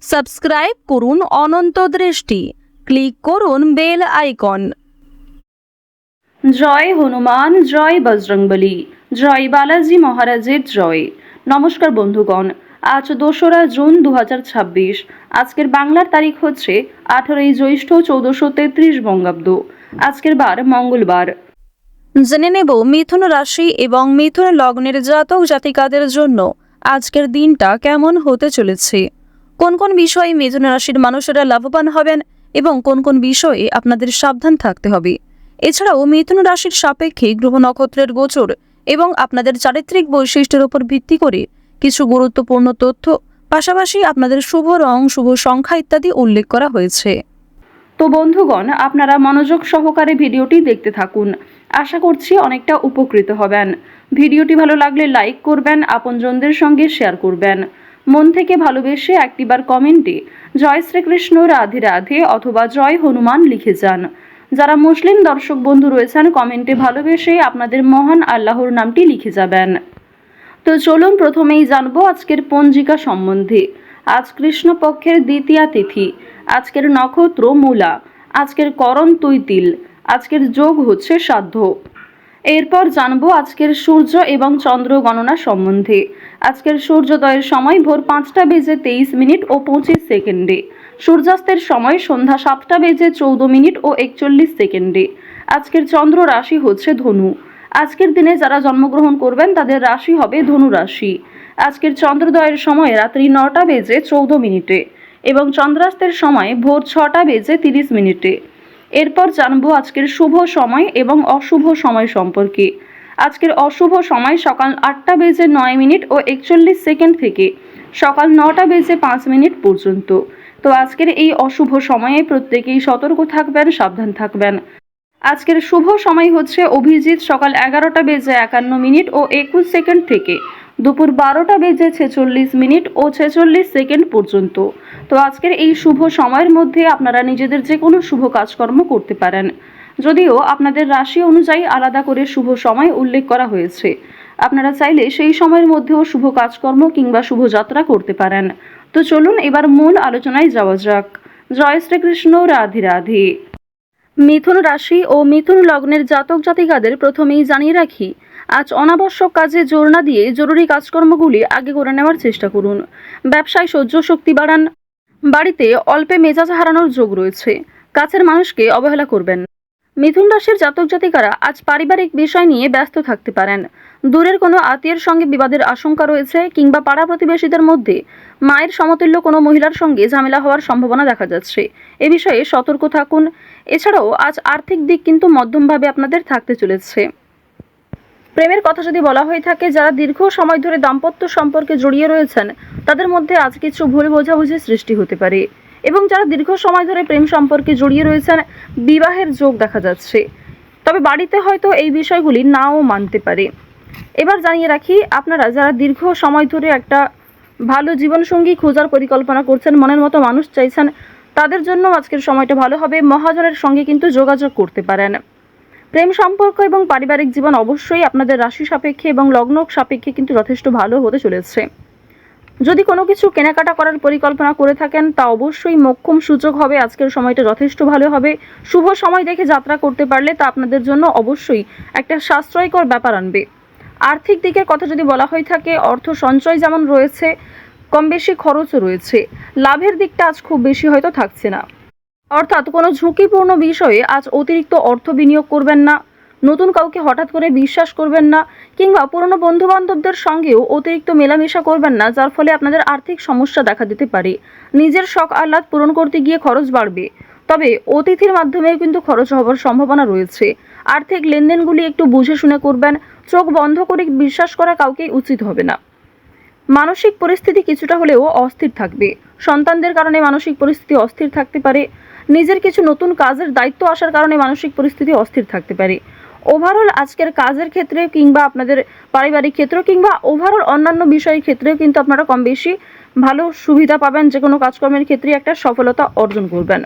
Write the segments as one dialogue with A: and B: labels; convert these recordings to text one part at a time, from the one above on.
A: Subscribe করুন অনন্ত দৃষ্টি, click করুন বেল আইকন।
B: জয় হনুমান, জয় বজরংবলী, জয় বালাজি মহারাজের জয়। নমস্কার বন্ধুগণ, আজ 2রা জুন 2026। আজকের বাংলার তারিখ হচ্ছে 18ই জ্যৈষ্ঠ 1433 বঙ্গাব্দ। আজকের বার মঙ্গলবার।
A: জেনে নেব মিথুন রাশি এবং মিথুন লগ্নের জাতক জাতিকাদের জন্য আজকের দিনটা কেমন হতে চলেছে, কোন কোন বিষয়ে মিথুন রাশির মানুষেরা লাভবান হবেন এবং কোন কোন বিষয়ে আপনাদের সাবধান থাকতে হবে। এছাড়াও মিথুন রাশির সাপেক্ষে গ্রহ নক্ষত্রের গোচর এবং আপনাদের চারিত্রিক বৈশিষ্ট্যের উপর ভিত্তি করে কিছু গুরুত্বপূর্ণ তথ্য, পাশাপাশি আপনাদের শুভ রং, শুভ সংখ্যা ইত্যাদি উল্লেখ করা হয়েছে।
B: তো বন্ধুগণ, আপনারা মনোযোগ সহকারে ভিডিওটি দেখতে থাকুন। আশা করছি অনেকটা উপকৃত হবেন। ভিডিওটি ভালো লাগলে লাইক করবেন, আপনজনদের সঙ্গে শেয়ার করবেন। মন থেকে ভালোবেসে একটিবার কমেন্টে জয় শ্রীকৃষ্ণ, রাধে রাধে অথবা জয় হনুমান লিখে যান। যারা মুসলিম দর্শক বন্ধু রয়েছেন, কমেন্টে ভালোবেসে আপনাদের মহান আল্লাহর নামটি লিখে যাবেন। তো চলুন প্রথমেই জানবো আজকের পঞ্জিকা সম্বন্ধে। আজ কৃষ্ণপক্ষের দ্বিতীয়া তিথি, আজকের নক্ষত্র মূলা, আজকের করণ তৈতিল, আজকের যোগ হচ্ছে সাধ্য। এরপর জানবো আজকের সূর্য এবং চন্দ্র গণনা সম্বন্ধে। আজকের সূর্যোদয়ের সময় ভোর 5টা বেজে 23 মিনিট ও 25 সেকেন্ডে, সূর্যাস্তের সময় সন্ধ্যা 7টা বেজে 14 মিনিট ও 41 সেকেন্ডে। আজকের চন্দ্র রাশি হচ্ছে ধনু। আজকের দিনে যারা জন্মগ্রহণ করবেন তাদের রাশি হবে ধনু রাশি। আজকের চন্দ্রোদয়ের সময় রাত্রি 9টা বেজে 14 মিনিটে এবং চন্দ্রাস্তের সময় ভোর 6টা বেজে 30 মিনিটে। এরপর জানবো আজকের শুভ সময় এবং অশুভ সময় সম্পর্কে। আজকের অশুভ সময় সকাল 8টা বেজে 9 মিনিট ও 41 সেকেন্ড থেকে সকাল 9টা বেজে 5 মিনিট পর্যন্ত। তো আজকের এই অশুভ সময়ে প্রত্যেকেই সতর্ক থাকবেন, সাবধান থাকবেন। আজকের শুভ সময় হচ্ছে অভিজিৎ সকাল 11টা বেজে 51 মিনিট ও 21 সেকেন্ড থেকে দুপুর 12টা বেজে 46 মিনিট ও 46 সেকেন্ড পর্যন্ত। তো আজকের এই শুভ সময়ের মধ্যে আপনারা নিজেদের যে কোনো শুভ কাজকর্ম করতে পারেন, যদিও আপনাদের রাশি অনুযায়ী আলাদা করে শুভ সময় উল্লেখ করা হয়েছে। আপনারা চাইলে সেই সময়ের মধ্যেও শুভ কাজকর্ম কিংবা শুভ যাত্রা করতে পারেন। তো চলুন এবার মূল আলোচনায় যাওয়া যাক। জয় শ্রীকৃষ্ণ, রাধে রাধে। মিথুন রাশি ও মিথুন লগ্নের জাতক জাতিকাদের প্রথমেই জানিয়ে রাখি, আজ অনাবশ্যক কাজে জোর না দিয়ে জরুরি কাজকর্মগুলি আগে করে নেওয়ার চেষ্টা করুন। ব্যবসায় সহ্য শক্তি বাড়ান। বাড়িতে অল্পে মেজাজ হারানোর যোগ রয়েছে। কাছের মানুষকে অবহেলা করবেন না। মিথুন রাশির জাতক জাতিকারা আজ পারিবারিক বিষয় নিয়ে ব্যস্ত থাকতে পারেন। দূরের কোনো আত্মীয়ের সঙ্গে বিবাদের আশঙ্কা রয়েছে কিংবা পাড়া প্রতিবেশীদের মধ্যে মায়ের সমতুল্য কোনো মহিলার সঙ্গে ঝামেলা হওয়ার সম্ভাবনা দেখা যাচ্ছে। এ বিষয়ে সতর্ক থাকুন। এছাড়াও আজ আর্থিক দিক কিন্তু মধ্যমভাবে আপনাদের থাকতে চলেছে। প্রেমের কথা যদি বলা হয়ে থাকে, যারা দীর্ঘ সময় ধরে দাম্পত্য সম্পর্কে জড়িয়ে রয়েছেন তাদের মধ্যে আজ কিছু ভুল বোঝাবুঝির সৃষ্টি হতে পারে এবং যারা দীর্ঘ সময় ধরে প্রেম সম্পর্কে জড়িয়ে রয়েছেন বিবাহের যোগ দেখা যাচ্ছে। তবে বাড়িতে হয়তো এই বিষয়গুলি নাও মানতে পারে। এবার জানিয়ে রাখি, আপনারা যারা দীর্ঘ সময় ধরে একটা ভালো জীবনসঙ্গী খোঁজার পরিকল্পনা করছেন, মনের মতো মানুষ চাইছেন, তাদের জন্য আজকের সময়টা ভালো হবে। মহাজনের সঙ্গে কিন্তু যোগাযোগ করতে পারেন। প্রেম সম্পর্ক এবং পারিবারিক জীবন অবশ্যই আপনাদের রাশি সাপেক্ষে এবং লগ্ন সাপেক্ষে কিন্তু যথেষ্ট ভালো হতে চলেছে। যদি কোনো কিছু কেনাকাটা করার পরিকল্পনা করে থাকেন তা অবশ্যই মোক্ষম সুযোগ হবে। আজকের সময়টা যথেষ্ট ভালো হবে। শুভ সময় দেখে যাত্রা করতে পারলে তা আপনাদের জন্য অবশ্যই একটা সাশ্রয়কর ব্যাপার আনবে। আর্থিক দিকের কথা যদি বলা হয়ে থাকে, অর্থ সঞ্চয় যেমন রয়েছে, কম বেশি খরচও রয়েছে। লাভের দিকটা আজ খুব বেশি হয়তো থাকছে না। অর্থাৎ কোনো ঝুঁকিপূর্ণ বিষয়ে আজ অতিরিক্ত অর্থ বিনিয়োগ করবেন না। নতুন কাউকে হঠাৎ করে বিশ্বাস করবেন না কিংবা পুরনো বন্ধুবান্ধবদের সঙ্গেও অতিরিক্ত মেলামেশা করবেন না, যার ফলে আপনাদের আর্থিক সমস্যা দেখা দিতে পারে। নিজের শখ আহ্লাদ পূরণ করতে গিয়ে খরচ বাড়বে। তবে অতিথির মাধ্যমেও কিন্তু খরচ হওয়ার সম্ভাবনা রয়েছে। আর্থিক লেনদেনগুলি একটু বুঝে শুনে করবেন। চোখ বন্ধ করে বিশ্বাস করা কাউকেই উচিত হবে না। মানসিক পরিস্থিতি কিছুটা হলেও অস্থির থাকবে। সন্তানদের কারণে মানসিক পরিস্থিতি অস্থির থাকতে পারে। নিজের কিছু নতুন কাজের দায়িত্ব আসার কারণে মানসিক পরিস্থিতি অস্থির থাকতে পারে। ওভারঅল আজকের কাজের ক্ষেত্রে কিংবা আপনাদের পারিবারিক ক্ষেত্র কিংবা ওভারঅল অন্যান্য বিষয়ের ক্ষেত্রেও কিন্তু আপনারা কম বেশি ভালো সুবিধা পাবেন। যে কোনো কাজকর্মের ক্ষেত্রে একটা সফলতা অর্জন করবেন।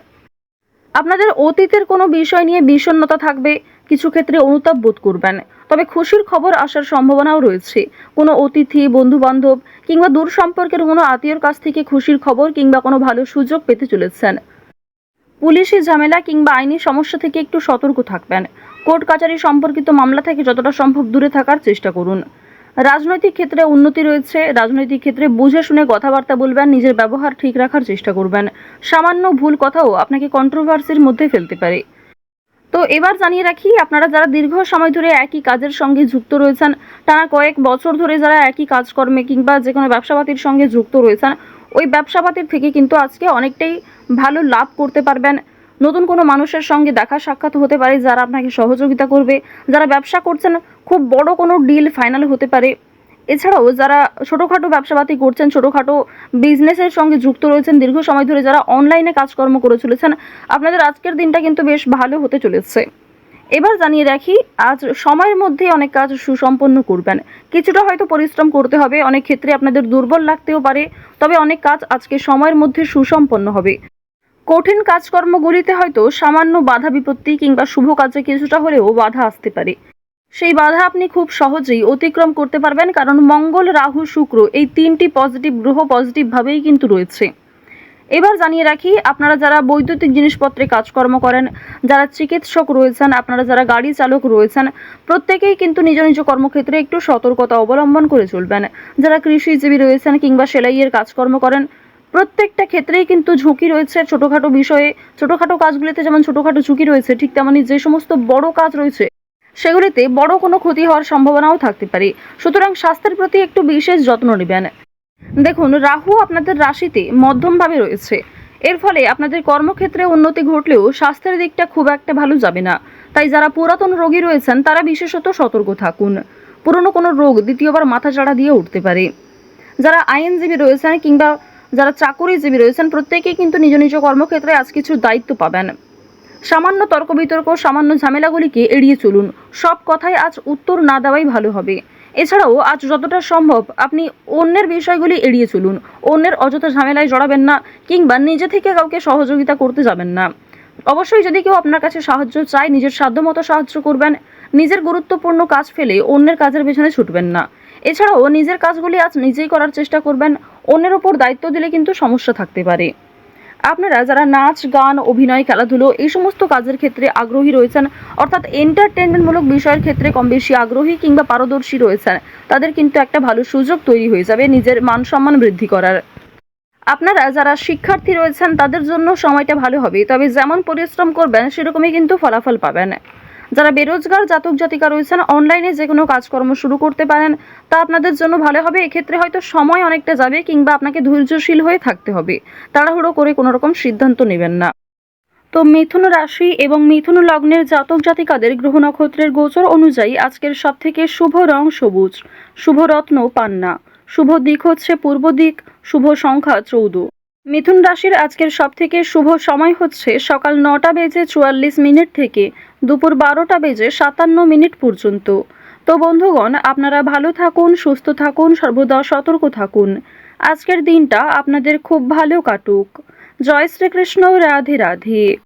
B: আপনাদের অতীতের কোনো বিষয় নিয়ে বিষণ্ণতা থাকবে কিছু ক্ষেত্রে অনুতাপ বোধ করবেন। তবে খুশির খবর আসার সম্ভাবনাও রয়েছে। কোনো অতিথি, বন্ধু বান্ধব কিংবা দূর সম্পর্কের কোনো আত্মীয়র কাছ থেকে খুশির খবর কিংবা কোনো ভালো সুযোগ পেতে চলেছেন। পুলিশি ঝামেলা কিংবা আইনি সমস্যা থেকে একটু সতর্ক থাকবেন। কোর্ট কাচারি সম্পর্কিত মামলা থেকে যতটা সম্ভব দূরে থাকার চেষ্টা করুন। রাজনৈতিক ক্ষেত্রে উন্নতি রয়েছে। রাজনৈতিক ক্ষেত্রে বুঝে শুনে কথাবার্তা বলবেন, নিজের ব্যবহার ঠিক রাখার চেষ্টা করবেন। সামান্য ভুল কথাও আপনাকে কন্ট্রোভার্সির মধ্যে ফেলতে পারে। তো এবার জানিয়ে রাখি, আপনারা যারা দীর্ঘ সময় ধরে একই কাজের সঙ্গে যুক্ত রয়েছেন, টানা কয়েক বছর ধরে যারা একই কাজকর্মে কিংবা যে কোনো ব্যবসাপাতির সঙ্গে যুক্ত রয়েছেন, ওই ব্যবসাপাতির থেকে কিন্তু আজকে অনেকটাই ভালো লাভ করতে পারবেন। নতুন কোনো মানুষের সঙ্গে দেখা সাক্ষাৎ হতে পারে যারা আপনাকে সহযোগিতা করবে। যারা ব্যবসা করছেন, খুব বড় কোনো ডিল ফাইনাল হতে পারে। এছাড়াও যারা ছোটোখাটো ব্যবসাপাতি করছেন, ছোটোখাটো বিজনেসের সঙ্গে যুক্ত রয়েছেন, দীর্ঘ সময় ধরে যারা অনলাইনে কাজকর্ম করে চলেছেন, আপনাদের আজকের দিনটা কিন্তু বেশ ভালো হতে চলেছে। এবার জানিয়ে রাখি, আজ সময়ের মধ্যে অনেক কাজ সুসম্পন্ন করবেন। কিছুটা হয়তো পরিশ্রম করতে হবে, অনেক ক্ষেত্রে আপনাদের দুর্বল লাগতেও পারে, তবে অনেক কাজ আজকে সময়ের মধ্যে সুসম্পন্ন হবে। কঠিন কাজকর্মগুলিতে হয়তো সামান্য বাধা বিপত্তি কিংবা শুভ কাজে কিছুটা হলেও বাধা আসতে পারে। সেই বাধা আপনি খুব সহজেই অতিক্রম করতে পারবেন, কারণ মঙ্গল, রাহু, শুক্র এই তিনটি পজিটিভ গ্রহ পজিটিভভাবেই কিন্তু রয়েছে। এবার জানিয়ে রাখি, আপনারা যারা বৈদ্যুতিক জিনিসপত্রে কাজকর্ম করেন, যারা চিকিৎসক রয়েছেন, আপনারা যারা গাড়ি চালক রয়েছেন, প্রত্যেকেই কিন্তু নিজ নিজ কর্মক্ষেত্রে একটু সতর্কতা অবলম্বন করে চলবেন। যারা কৃষিজীবী রয়েছেন কিংবা সেলাইয়ের কাজকর্ম করেন, প্রত্যেকটা ক্ষেত্রেই কিন্তু ঝুঁকি রয়েছে। ছোটোখাটো বিষয়ে, ছোটোখাটো কাজগুলিতে যেমন ছোটোখাটো ঝুঁকি রয়েছে, ঠিক তেমনই যে সমস্ত বড় কাজ রয়েছে সেগুলিতে বড় কোনো ক্ষতি হওয়ার সম্ভাবনাও থাকতে পারে। সুতরাং স্বাস্থ্যের প্রতি একটু বিশেষ যত্ন নেবেন। দেখুন, রাহু আপনাদের রাশিতে মধ্যমভাবে রয়েছে। এর ফলে আপনাদের কর্মক্ষেত্রে উন্নতি ঘটলেও স্বাস্থ্যের দিকটা খুব একটা ভালো যাবে না। তাই যারা পুরাতন রোগী রয়েছেন তারা বিশেষত সতর্ক থাকুন। পুরনো কোনো রোগ দ্বিতীয়বার মাথাচাড়া দিয়ে উঠতে পারে। যারা আইনজীবী রয়েছেন কিংবা যারা চাকুরিজীবী রয়েছেন, প্রত্যেকেই কিন্তু নিজ নিজ কর্মক্ষেত্রে আজ কিছু দায়িত্ব পাবেন। সামান্য তর্ক বিতর্ক, সামান্য ঝামেলাগুলিকে এড়িয়ে চলুন। সব কথায় আজ উত্তর না দেওয়াই ভালো হবে। এছাড়াও আজ যতটা সম্ভব আপনি অন্যের বিষয়গুলি এড়িয়ে চলুন। অন্যের অযথা ঝামেলায় জড়াবেন না কিংবা নিজে থেকে কাউকে সহযোগিতা করতে যাবেন না। অবশ্যই যদি কেউ আপনার কাছে সাহায্য চায়, নিজের সাধ্যমতো সাহায্য করবেন। নিজের গুরুত্বপূর্ণ কাজ ফেলে অন্যের কাজের পেছনে ছুটবেন না। এছাড়াও নিজের কাজগুলি আজ নিজেই করার চেষ্টা করবেন। অন্যের ওপর দায়িত্ব দিলে কিন্তু সমস্যা থাকতে পারে। আপনারা যারা নাচ, গান, অভিনয়, খেলাধুলো এই সমস্ত কাজের ক্ষেত্রে আগ্রহী রয়েছেন, অর্থাৎ এন্টারটেনমেন্টমূলক বিষয়ের ক্ষেত্রে কম বেশি আগ্রহী কিংবা পারদর্শী রয়েছেন, তাদের কিন্তু একটা ভালো সুযোগ তৈরি হয়ে যাবে নিজের মান সম্মান বৃদ্ধি করার। আপনারা যারা শিক্ষার্থী রয়েছেন তাদের জন্য সময়টা ভালো হবে, তবে যেমন পরিশ্রম করবেন সেরকমই কিন্তু ফলাফল পাবেন। যারা বেরোজগার জাতক জাতিকা রয়েছেন, অনলাইনে যে কোনো কাজকর্ম শুরু করতে পারেন, তা আপনাদের জন্য ভালো হবে। এক্ষেত্রে হয়তো সময় অনেকটা যাবে কিংবা আপনাকে ধৈর্যশীল হয়ে থাকতে হবে। তাড়াহুড়ো করে কোনো রকম সিদ্ধান্ত নেবেন না। তো মিথুন রাশি এবং মিথুন লগ্নের জাতক জাতিকাদের গ্রহ নক্ষত্রের গোচর অনুযায়ী আজকের সবথেকে শুভ রং সবুজ, শুভ রত্ন পান্না, শুভ দিক হচ্ছে পূর্ব দিক, শুভ সংখ্যা 14। মিথুন রাশির আজকের সবথেকে শুভ সময় হচ্ছে সকাল 9:44 থেকে দুপুর 12:57 পর্যন্ত। তো বন্ধুগণ, আপনারা ভালো থাকুন, সুস্থ থাকুন, সর্বদা সতর্ক থাকুন। আজকের দিনটা আপনাদের খুব ভালো কাটুক। জয় শ্রীকৃষ্ণ। রাধে রাধে।